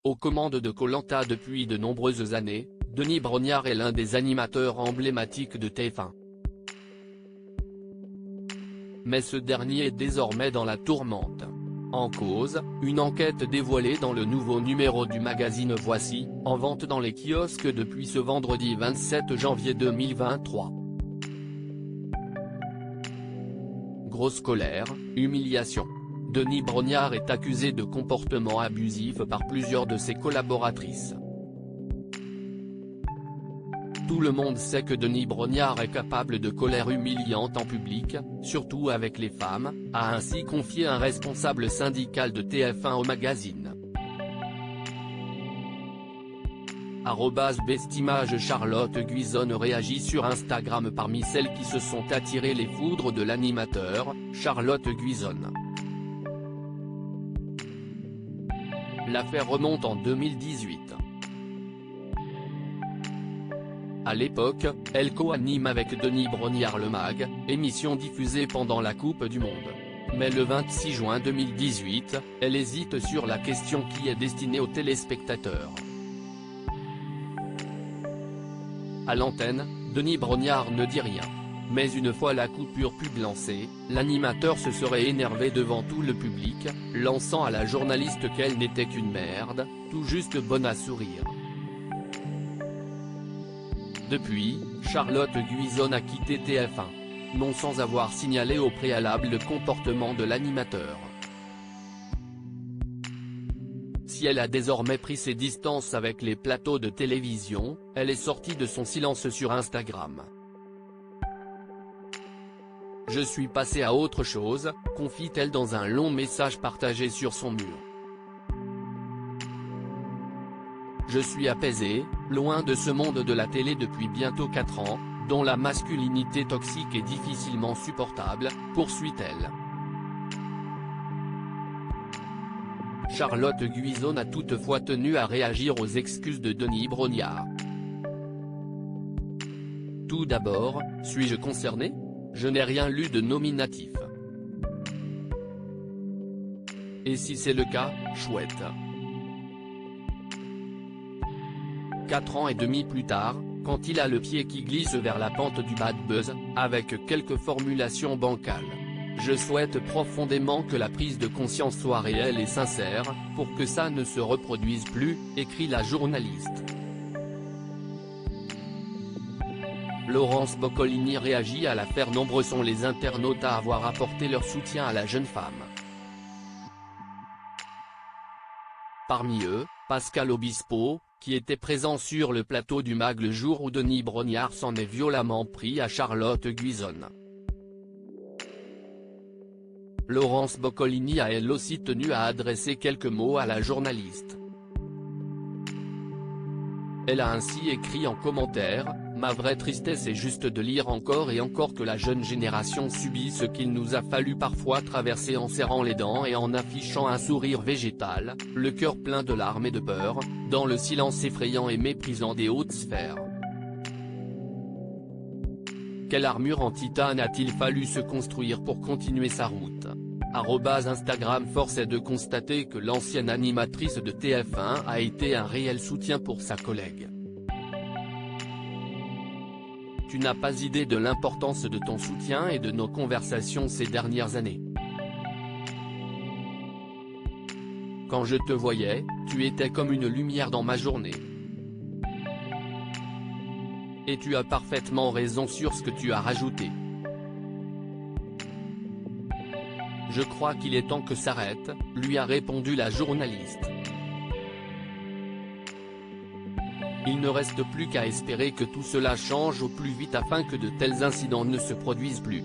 Aux commandes de Koh Lanta depuis de nombreuses années, Denis Brognard est l'un des animateurs emblématiques de TF1. Mais ce dernier est désormais dans la tourmente. En cause, une enquête dévoilée dans le nouveau numéro du magazine Voici, en vente dans les kiosques depuis ce vendredi 27 janvier 2023. Grosse colère, humiliation. Denis Brognard est accusé de comportement abusif par plusieurs de ses collaboratrices. Tout le monde sait que Denis Brognard est capable de colère humiliante en public, surtout avec les femmes, a ainsi confié un responsable syndical de TF1 au magazine. @bestimage Charlotte Guizone réagit sur Instagram. Parmi celles qui se sont attirées les foudres de l'animateur, Charlotte Guizone. L'affaire remonte en 2018. À l'époque, elle co-anime avec Denis Brognard le MAG, émission diffusée pendant la Coupe du Monde. Mais le 26 juin 2018, elle hésite sur la question qui est destinée aux téléspectateurs. À l'antenne, Denis Brognard ne dit rien. Mais une fois la coupure pub lancée, l'animateur se serait énervé devant tout le public, lançant à la journaliste qu'elle n'était qu'une merde, tout juste bonne à sourire. Depuis, Charlotte Guizone a quitté TF1. Non sans avoir signalé au préalable le comportement de l'animateur. Si elle a désormais pris ses distances avec les plateaux de télévision, elle est sortie de son silence sur Instagram. Je suis passée à autre chose, confie-t-elle dans un long message partagé sur son mur. Je suis apaisée, loin de ce monde de la télé depuis bientôt 4 ans, dont la masculinité toxique est difficilement supportable, poursuit-elle. Charlotte Guizone a toutefois tenu à réagir aux excuses de Denis Brognard. Tout d'abord, suis-je concernée ? Je n'ai rien lu de nominatif. Et si c'est le cas, chouette. 4 ans et demi plus tard, quand il a le pied qui glisse vers la pente du bad buzz, avec quelques formulations bancales. Je souhaite profondément que la prise de conscience soit réelle et sincère, pour que ça ne se reproduise plus, écrit la journaliste. Laurence Boccolini réagit à l'affaire. Nombreux sont les internautes à avoir apporté leur soutien à la jeune femme. Parmi eux, Pascal Obispo, qui était présent sur le plateau du MAG le jour où Denis Brognard s'en est violemment pris à Charlotte Guizone. Laurence Boccolini a elle aussi tenu à adresser quelques mots à la journaliste. Elle a ainsi écrit en commentaire: « Ma vraie tristesse est juste de lire encore et encore que la jeune génération subit ce qu'il nous a fallu parfois traverser en serrant les dents et en affichant un sourire végétal, le cœur plein de larmes et de peur, dans le silence effrayant et méprisant des hautes sphères. Quelle armure en titane a-t-il fallu se construire pour continuer sa route ?» Instagram. Force est de constater que l'ancienne animatrice de TF1 a été un réel soutien pour sa collègue. Tu n'as pas idée de l'importance de ton soutien et de nos conversations ces dernières années. Quand je te voyais, tu étais comme une lumière dans ma journée. Et tu as parfaitement raison sur ce que tu as rajouté. Je crois qu'il est temps que s'arrête, lui a répondu la journaliste. Il ne reste plus qu'à espérer que tout cela change au plus vite afin que de tels incidents ne se produisent plus.